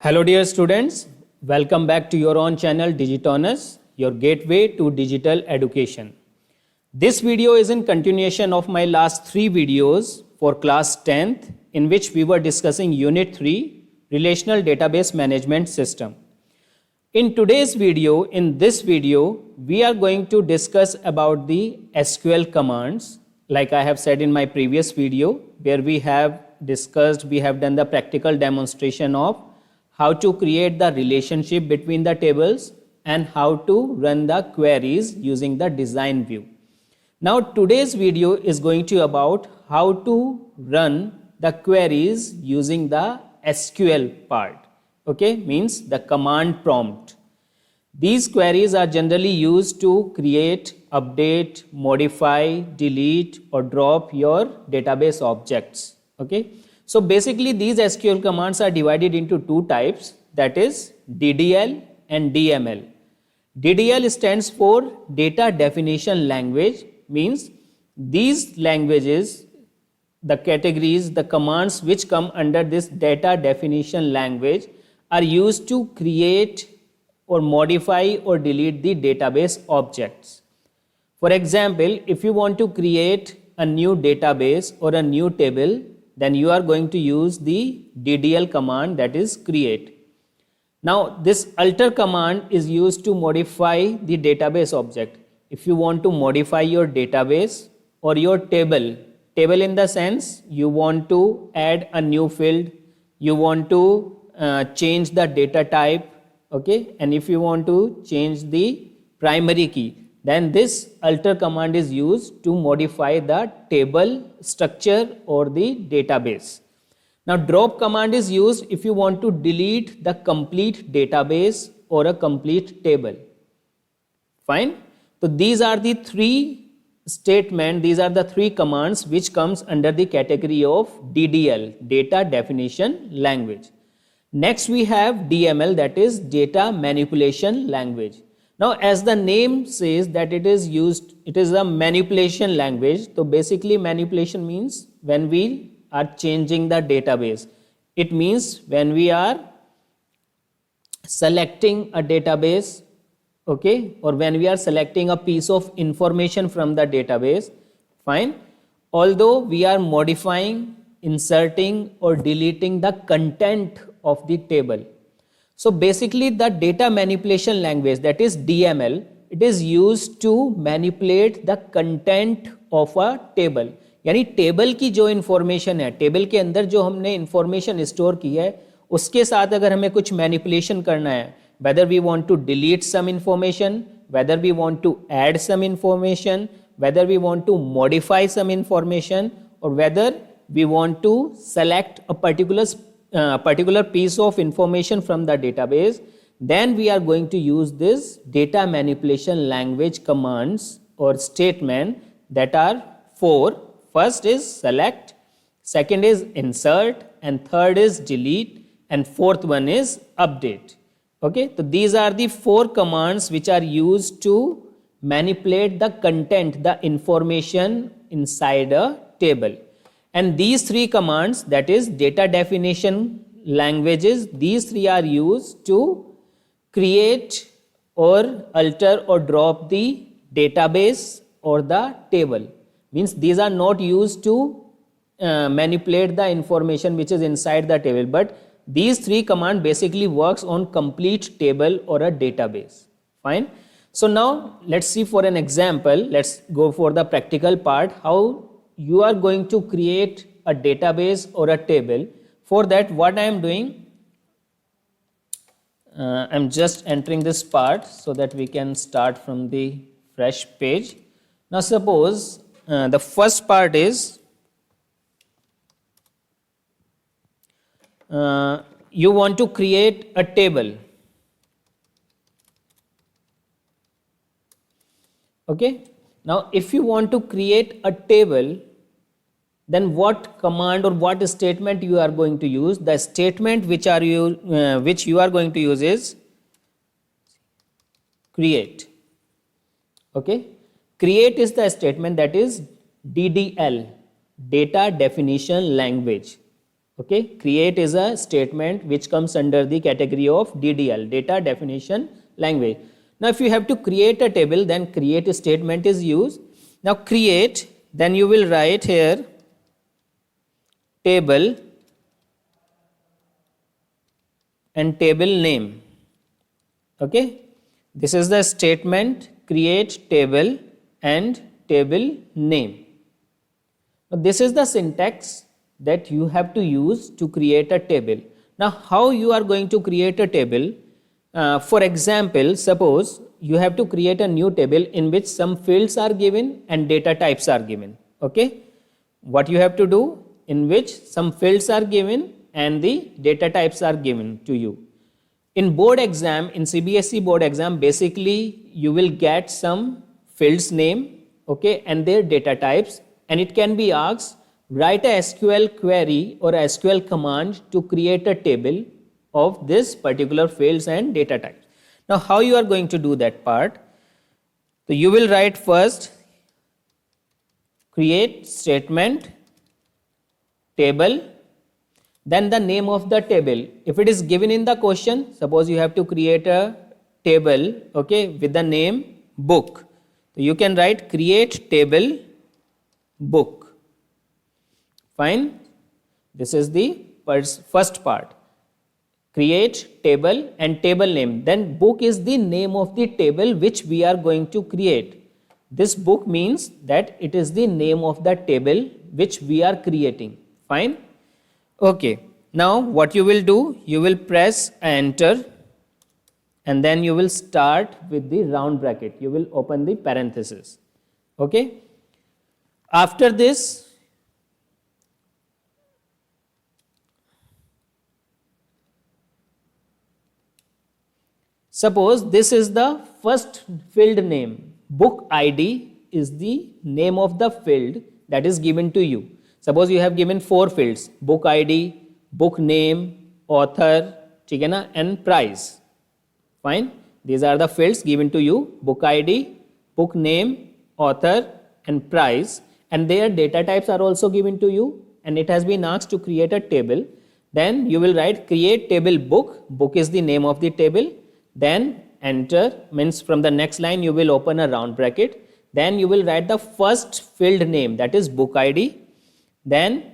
Hello dear students, welcome back to your own channel Digitonus, your gateway to digital education. This video is in continuation of my last 3 videos for class 10th in which we were discussing Unit 3, Relational Database Management System. In today's video, we are going to discuss about the SQL commands. Like I have said in my previous video, where we have done the practical demonstration of how to create the relationship between the tables and how to run the queries using the design view. Now today's video is going to about how to run the queries using the SQL part. Okay, means the command prompt. These queries are generally used to create, update, modify, delete or drop your database objects. Okay, so basically these SQL commands are divided into two types, that is DDL and DML. DDL stands for Data Definition Language, means these languages, the categories, the commands which come under this data definition language are used to create or modify or delete the database objects. For example, if you want to create a new database or a new table, then you are going to use the DDL command, that is create. Now this alter command is used to modify the database object. If you want to modify your database or your table in the sense you want to add a new field, you want to change the data type, okay, and if you want to change the primary key, then this alter command is used to modify the table structure or the database. Now drop command is used if you want to delete the complete database or a complete table. Fine. So these are the three commands which comes under the category of DDL, Data Definition Language. Next we have DML, that is Data Manipulation Language. Now as the name says that it is a manipulation language. So basically manipulation means when we are changing the database. It means when we are selecting a database, okay, or when we are selecting a piece of information from the database, fine. Although we are modifying, inserting or deleting the content of the table. So basically the data manipulation language, that is DML, it is used to manipulate the content of a table. यानी table की जो information है, table के अंदर जो हमने information store की है उसके साथ अगर हमें कुछ मैनिपुलेशन करना है, whether we want to delete some information, whether we want to add some information, whether we want to modify some information, or whether we want to select a particular piece of information from the database, then we are going to use this data manipulation language commands or statement that are 4. First is select, second is insert, and third is delete, and fourth one is update. Okay, so these are the 4 commands which are used to manipulate the content, the information inside a table. And these 3 commands, that is data definition languages, these 3 are used to create or alter or drop the database or the table. Means these are not used to manipulate the information which is inside the table, but these 3 commands basically works on complete table or a database. Fine. So now let's see for an example. Let's go for the practical part, how you are going to create a database or a table. For that, what I am doing, I'm just entering this part so that we can start from the fresh page. Now suppose the first part is you want to create a table. Okay. Now if you want to create a table, then what command or what statement you are going to use? The statement which you are going to use is create. Okay. Create is the statement, that is DDL, Data Definition Language. Okay, create is a statement which comes under the category of DDL, data definition language. Now if you have to create a table, then create statement is used. Now create, then you will write here table and table name. Okay, this is the statement, create table and table name. Now this is the syntax that you have to use to create a table. Now how you are going to create a table? For example, suppose you have to create a new table in which some fields are given and data types are given. Okay, what you have to do, in which some fields are given and the data types are given to you. In board exam, in CBSE board exam, basically you will get some fields name, okay, and their data types, and it can be asked, write a SQL query or a SQL command to create a table of this particular fields and data types. Now how you are going to do that part? So you will write first create statement table, then the name of the table. If it is given in the question, suppose you have to create a table, okay, with the name book, so you can write create table book. Fine, this is the first part, create table and table name. Then book is the name of the table which we are going to create. This book means that it is the name of the table which we are creating. Fine. Okay, now what you will do, you will press enter and then you will start with the round bracket, you will open the parenthesis. Okay, after this suppose this is the first field name, book ID is the name of the field that is given to you. Suppose you have given 4 fields, book ID, book name, author, ठीक है ना, and price. Fine, these are the fields given to you, book ID, book name, author and price, and their data types are also given to you, and it has been asked to create a table. Then you will write create table book, book is the name of the table, then enter, means from the next line you will open a round bracket, then you will write the first field name, that is book ID, then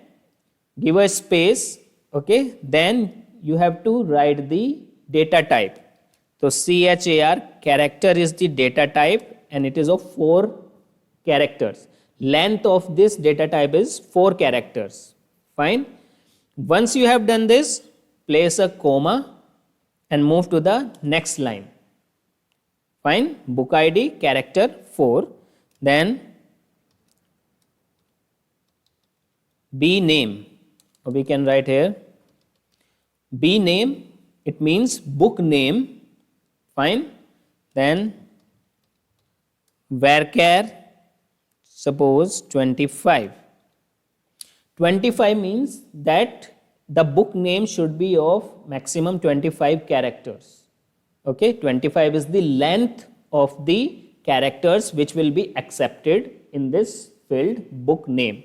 give a space, okay, then you have to write the data type. So CHAR, character is the data type and it is of 4 characters. Length of this data type is 4 characters. Fine. Once you have done this, place a comma and move to the next line. Fine, book ID, character 4, then B name, we can write here B name, it means book name. Fine, then varchar, suppose 25. 25 means that the book name should be of maximum 25 characters. Okay, 25 is the length of the characters which will be accepted in this field book name.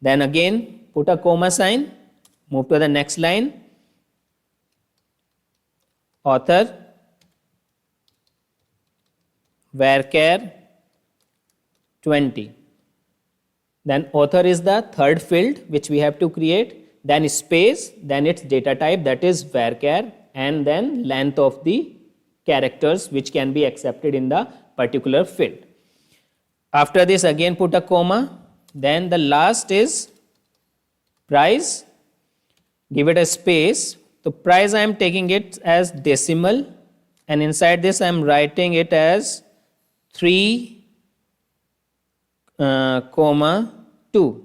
Then again put a comma sign, move to the next line, author, varchar 20. Then author is the third field which we have to create, then space, then its data type, that is varchar, and then length of the characters which can be accepted in the particular field. After this again put a comma, then the last is price, give it a space. So price I am taking it as decimal, and inside this I am writing it as 3, 2.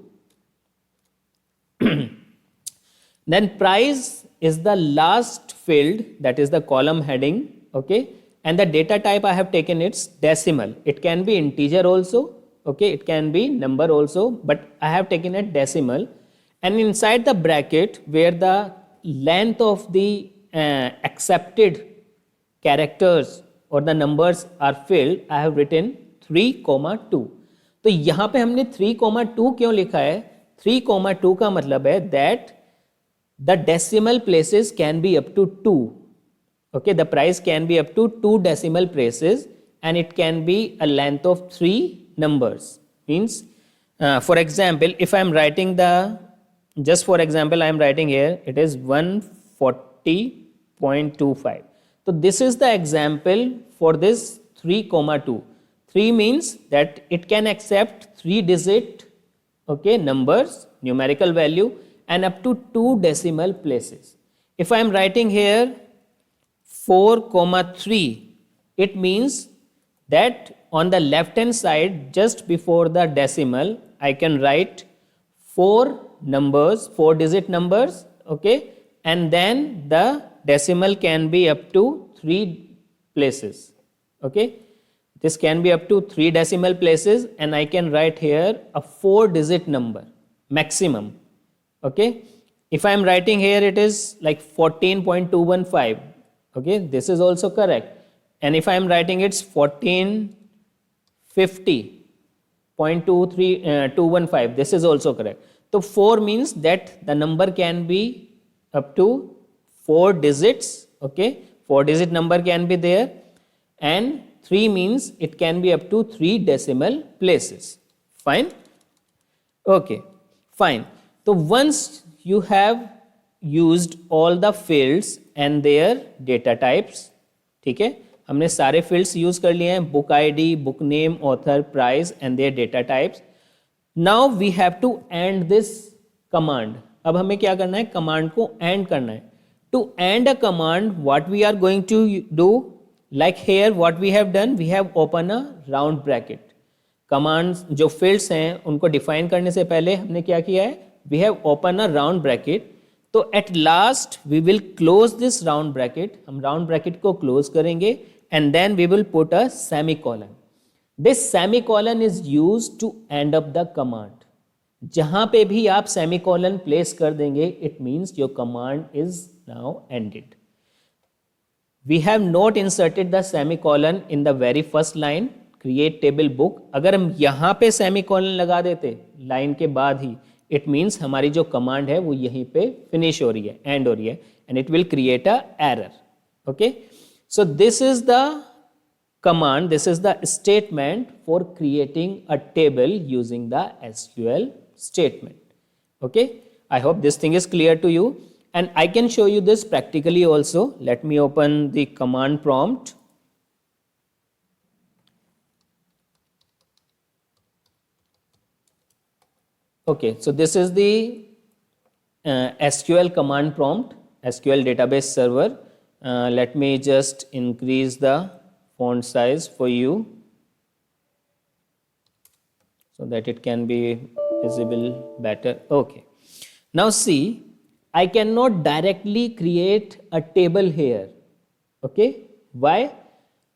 Then price is the last field, that is the column heading, okay, and the data type I have taken its decimal. It can be integer also, okay, it can be number also, but I have taken it decimal, and inside the bracket where the length of the accepted characters और the numbers are filled I have written 3,2. तो यहाँ पे हमने 3,2 क्यों लिखा है? 3,2 का मतलब है that the decimal places can be up to 2. Okay, the price can be up to 2 decimal places and it can be a length of 3 numbers. Means for example, if I am writing just for example I am writing here, it is 140.25. so this is the example for this 3,2. 3 means that it can accept 3 digit okay numbers, numerical value, and up to 2 decimal places. If I am writing here 4,3, it means that on the left hand side, just before the decimal, I can write 4 numbers, 4 digit numbers, okay, and then the decimal can be up to 3 places, okay. This can be up to 3 decimal places, and I can write here a 4 digit number maximum, okay. If I am writing here, it is like 14.215, okay, this is also correct. And if I am writing it's 1450.215, this is also correct. So 4 means that the number can be up to 4 digits, okay, 4 digit number can be there, and 3 means it can be up to 3 decimal places. Fine? Okay, fine. So once you have used all the fields and their data types, ठीक है, हमने सारे fields use कर लिए हैं, book ID, book name, author, price and their data types. Now we have to end this command. अब हमें क्या करना है, command को end करना है. To end a command, what we are going to do, like here what we have done, we have open a round bracket. Commands जो fields हैं उनको define करने से पहले हमने क्या किया है, we have open a round bracket. तो at last we will close this round bracket. हम round bracket को close करेंगे and then we will put a semicolon. This semicolon is used to end up the command. जहाँ पे भी आप semicolon place कर देंगे, it means your command is now ended. We have not inserted the semicolon in the very first line, create table book. अगर हम यहाँ पे semicolon लगा देते line के बाद ही, it means हमारी जो command है वो यहीं पे finish हो रही है, end हो रही है, and it will create a error. Okay, so this is the command, this is the statement for creating a table using the SQL statement. Okay, I hope this thing is clear to you, and I can show you this practically also. Let me open the command prompt. Okay, so this is the SQL command prompt, SQL database server. Let me just increase the font size for you so that it can be visible better. Okay, now see, I cannot directly create a table here. Okay, why?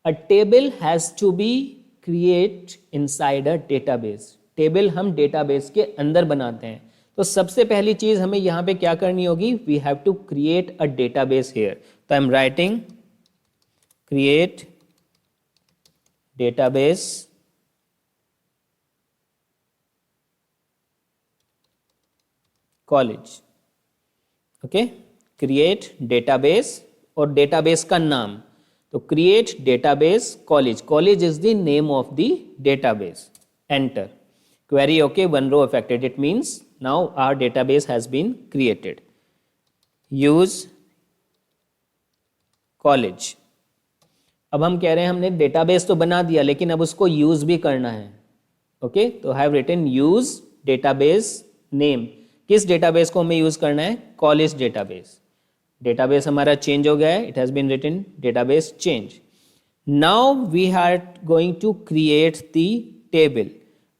A table has to be created inside a database. Table हम database के अंदर बनाते हैं. तो सबसे पहली चीज हमें यहाँ पे क्या करनी होगी, we have to create a database here. तो I am writing create database college. Okay, create database और डेटाबेस का नाम. तो create database college. College is the name of the database. Enter. Query okay, one row affected. It means now our database has been created. Use college. अब हम कह रहे हैं हमने database तो बना दिया लेकिन अब उसको use भी करना है. Okay, तो I have written use database name. किस database को हमें use करना है, college database. Database हमारा change हो गया है. It has been written database change. Now we are going to create the table.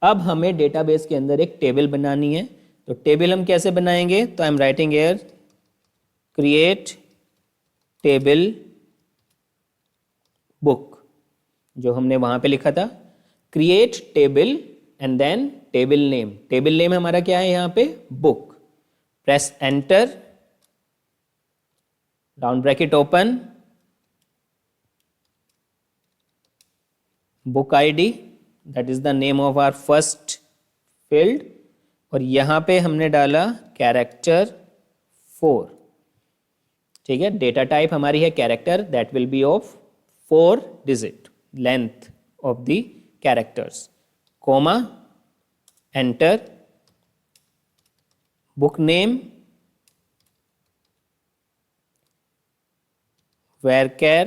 अब हमें डेटाबेस के अंदर एक टेबल बनानी है. तो टेबल हम कैसे बनाएंगे, तो I am writing here create table book, जो हमने वहां पे लिखा था, create table and then table name. Table name हमारा क्या है यहाँ पे, book. Press enter, round bracket open, book ID, that is the name of our first field, और यहाँ पे हमने डाला character 4. ठीक है, डेटा टाइप हमारी है character, that will be of 4 digit length of the characters, comma, enter, book name, varchar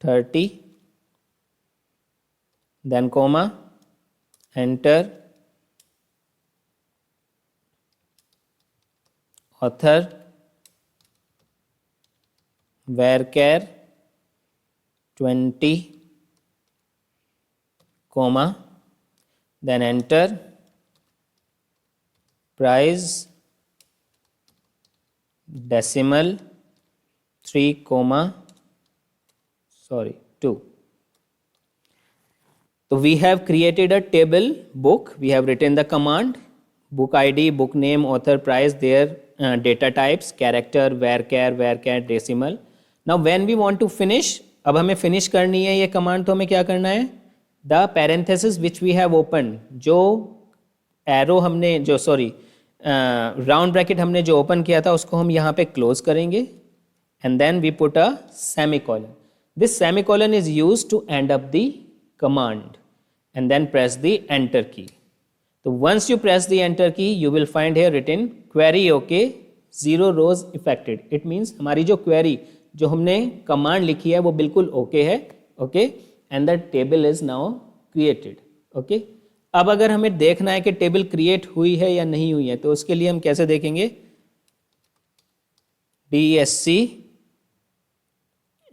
30, then comma, enter, author, varchar 20, comma, then enter, price, decimal 3, 2. So we have created a table book. We have written the command book ID, book name, author, price, their data types, character, varchar, decimal. Now when we want to finish, अब हमें finish करनी है ये command, तो हमें क्या करना है? The parenthesis which we have opened, जो arrow हमने जो round bracket हमने जो open किया था उसको हम यहाँ पे close करेंगे. And then we put a semicolon. This semicolon is used to end up the command and then press the enter key. So once you press the enter key, you will find here written query OK, 0 rows affected. It means हमारी जो query जो हमने command लिखी है वो बिल्कुल OK है, OK, and the table is now created, OK. अब अगर हमें देखना है कि टेबल क्रिएट हुई है या नहीं हुई है, तो उसके लिए हम कैसे देखेंगे? DSC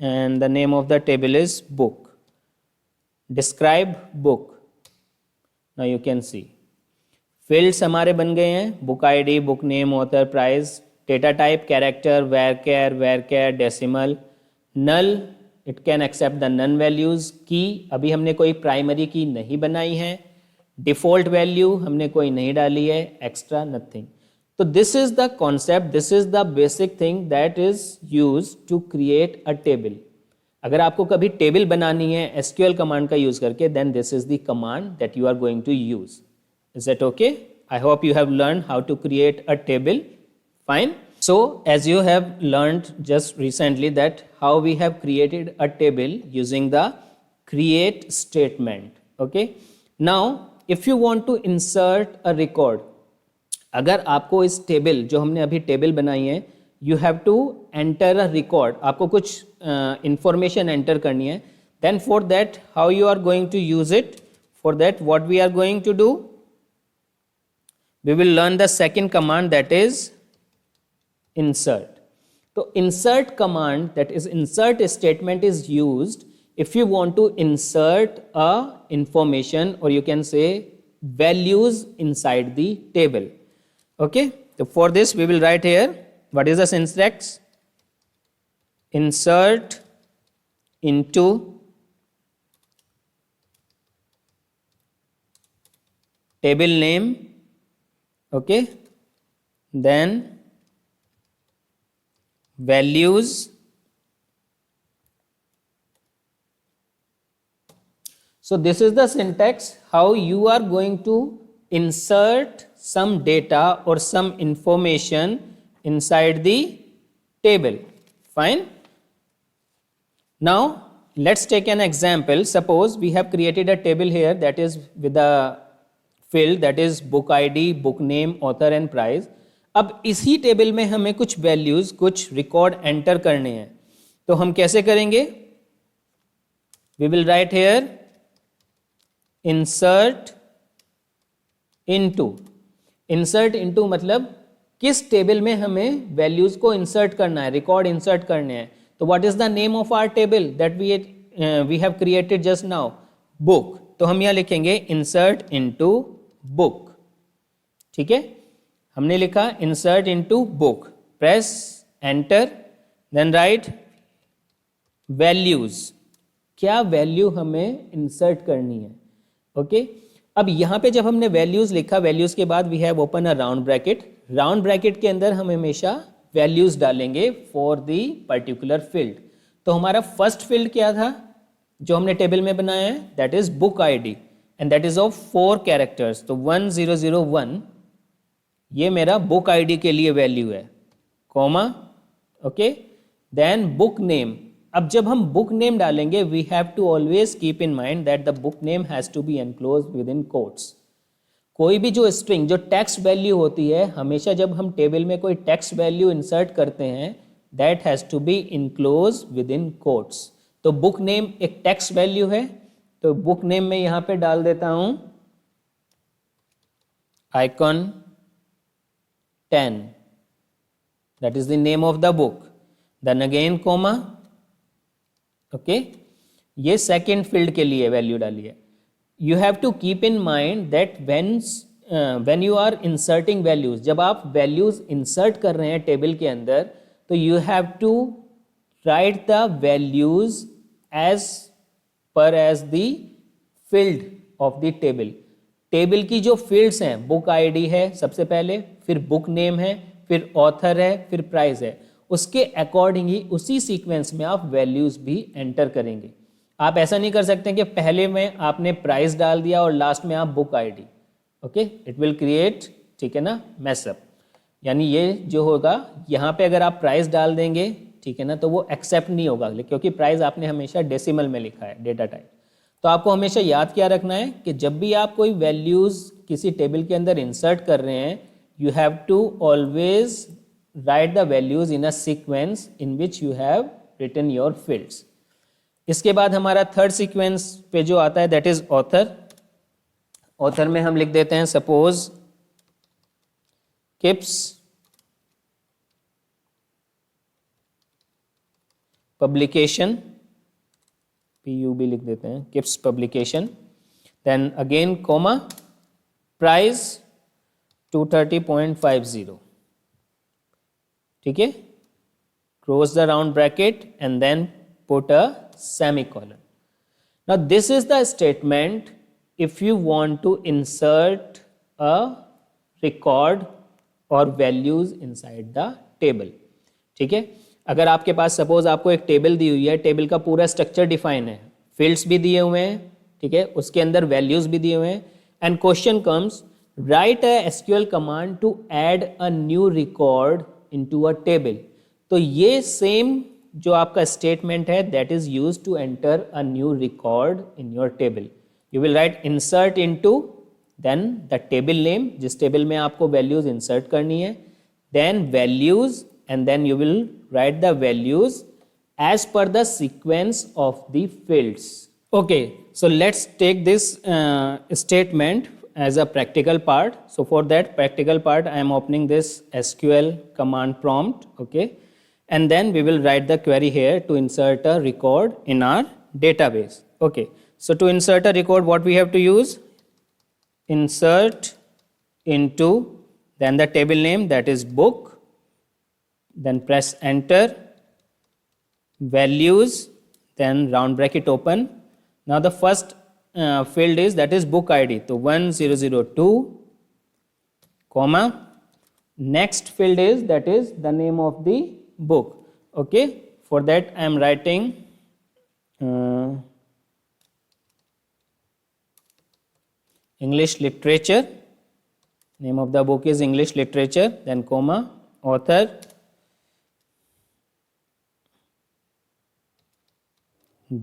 and the name of the table is book. Describe book. Now you can see fields हमारे बन गए हैं, book ID, book name, author, price, data type, character, varchar, decimal, null, it can accept the none values, key अभी हमने कोई primary की नहीं बनाई है, default value हमने कोई नहीं डाली है, extra nothing. So this is the concept, this is the basic thing that is used to create a table. अगर आपको कभी टेबल बनानी है SQL कमांड का यूज करके, then this is the command that you are going to use. Is that okay? I hope you have learned how to create a table. Fine. So as you have learned just recently that how we have created a table using the create statement. Okay. Now if you want to insert a record, अगर आपको इस table जो हमने अभी table बनाई है, you have to enter a record, आपको कुछ इंफॉर्मेशन एंटर करनी है, then for that how you are going to use it? For that what we are going to do, we will learn the second command that is insert. तो insert command, that is insert statement is used if you want to insert a information or you can say values inside the table. Okay, so for this we will write here, what is the syntax? Insert into table name, okay, then values, so this is the syntax how you are going to insert some data or some information inside the table. Fine. Now let's take an example. Suppose we have created a table here that is with the field that is book ID, book name, author and price. अब इसी table में हमें कुछ values, कुछ record enter करने हैं, तो हम कैसे करेंगे? We will write here insert into. Insert into मतलब किस टेबल में हमें वैल्यूज को इंसर्ट करना है, रिकॉर्ड इंसर्ट करने हैं. तो what is the name of our table that we have created just now? Book. तो हम यहां लिखेंगे इंसर्ट इनटू बुक. ठीक है, हमने लिखा insert into book. Press enter, then write values. क्या वैल्यू हमें इंसर्ट करनी है? ओके. अब यहाँ पे जब हमने वैल्यूज लिखा, वैल्यूज के बाद we have open a round bracket. Round bracket के अंदर हम हमेशा वैल्यूज डालेंगे फॉर द पर्टिकुलर फील्ड. तो हमारा फर्स्ट फील्ड क्या था जो हमने टेबल में बनाया है? That is book ID and that is of 4 characters. तो 1001, ये मेरा बुक आईडी के लिए वैल्यू है, comma, okay. Then book name, अब जब हम बुक नेम डालेंगे we have to always keep in mind that the book name has to be enclose within quotes. कोई भी जो स्ट्रिंग, जो टेक्स्ट वैल्यू होती है, हमेशा जब हम टेबल में कोई टेक्स्ट वैल्यू इंसर्ट करते हैं that has to be enclose within quotes. तो बुक नेम एक टेक्स्ट वैल्यू है, तो बुक नेम में यहां पे डाल देता हूं icon 10, that is the name of the book, then again comma, okay। ये सेकेंड फील्ड के लिए वैल्यू डाली है। You have to keep in mind that when you are inserting values, जब आप वैल्यूज इंसर्ट कर रहे हैं टेबल के अंदर, तो you have to write the values as per as the field of the table. Table की जो फील्ड्स हैं, बुक आईडी है सबसे पहले, फिर बुक नेम है, फिर ऑथर है, फिर प्राइस है, उसके अकॉर्डिंग ही उसी सीक्वेंस में आप वैल्यूज भी एंटर करेंगे। आप ऐसा नहीं कर सकते कि पहले में आपने प्राइस डाल दिया और लास्ट में आप book ID, okay, it will create, ठीक है ना, मैसअप। यानी ये जो होगा यहाँ पे अगर आप प्राइस डाल देंगे, ठीक है ना, तो वो एक्सेप्ट नहीं होगा, क्योंकि प्राइस आपने हमेशा डेसिमल में लिखा है, डेटा टाइप। तो आपको हमेशा याद क्या रखना है कि जब भी आप कोई वैल्यूज़ किसी टेबल के अंदर इंसर्ट कर रहे हैं, you have to always write the values in a sequence in which you have written your fields. इसके बाद हमारा थर्ड सीक्वेंस पे जो आता है दैट इज ऑथर। ऑथर में हम लिख देते हैं सपोज किप्स पब्लिकेशन, PUB लिख देते हैं, Kips publication, then again comma, price 230.50, ठीक है, close the round bracket and then put a semicolon. Now this is the statement if you want to insert a record or values inside the table, ठीक है। अगर आपके पास suppose आपको एक table दी हुई है, टेबल का पूरा स्ट्रक्चर डिफाइन है, फील्ड्स भी दिए हुए हैं, ठीक है, उसके अंदर वैल्यूज भी दिए हुए हैं, and question comes write a SQL command to add a new record into a table. तो ये सेम जो आपका स्टेटमेंट है that is used to enter a new record in your table. You will write insert into, then the table name, जिस table में आपको values insert करनी है, then values, and then you will write the values as per the sequence of the fields. Okay, so let's take this statement as a practical part. So for that practical part I am opening this SQL command prompt, okay, and then we will write the query here to insert a record in our database. Okay, so to insert a record what we have to use, insert into, then the table name that is book, then press enter, values, then round bracket open. Now the first field is that is book ID, so 1002 comma, next field is that is the name of the book, okay. For that I am writing English literature, name of the book is English literature, then comma, author,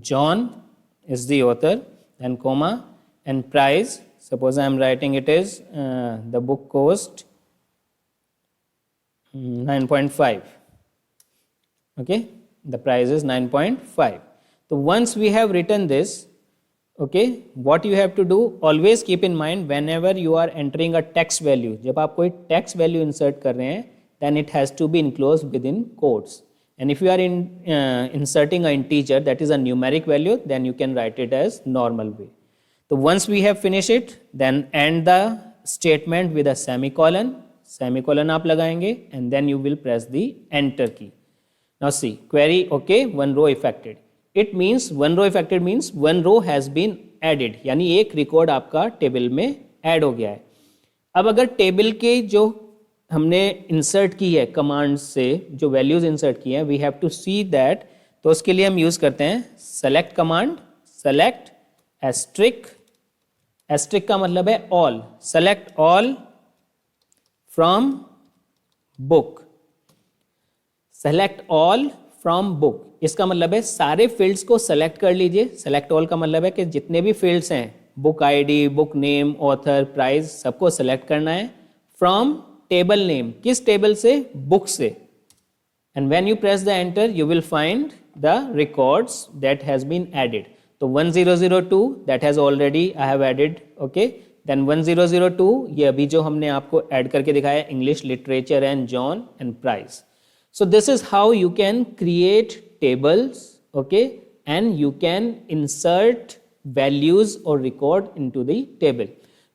John is the author, then comma, and price, suppose I am writing it is the book cost 9.5, okay, the price is 9.5. So once we have written this, okay, what you have to do, always keep in mind whenever you are entering a text value, जब आप कोई text value insert कर रहे हैं, then it has to be enclosed within quotes. And if you are inserting an integer that is a numeric value, then you can write it as normal way. So once we have finished it, then end the statement with a semicolon. Semicolon आप लगाएंगे and then you will press the enter key. Now see, query, okay, one row affected. It means one row affected means one row has been added, यानी एक record आपका table में add हो गया है। अब अगर टेबल के जो हमने इंसर्ट की है कमांड से, जो वैल्यूज इंसर्ट की है, we have to see that, तो उसके लिए हम यूज करते हैं select command, select asterisk, asterisk का मतलब है all, select all from book. Select all from book. इसका मतलब है सारे fields को select कर लीजिए. Select all का मतलब है कि जितने भी fields हैं, book ID, book name, author, price, सबको select करना है. From table name. किस table से? Book से. And when you press the enter, you will find the records that has been added. तो 1002 that has already I have added. Okay. Then 1002 ये अभी जो हमने आपको ऐड करके दिखाया English literature and John and price. So this is how you can create tables, okay, and you can insert values or record into the table.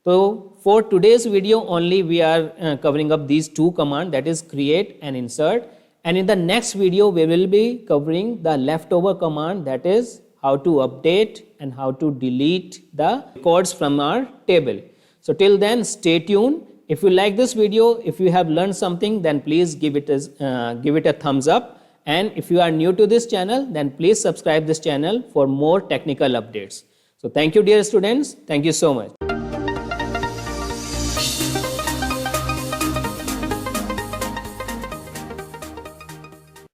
So for today's video only we are covering up these two commands, that is create and insert. And in the next video we will be covering the leftover command, that is how to update and how to delete the records from our table. So till then, stay tuned. If you like this video, if you have learned something, then please give it a thumbs up. And if you are new to this channel, then please subscribe this channel for more technical updates. So thank you, dear students. Thank you so much.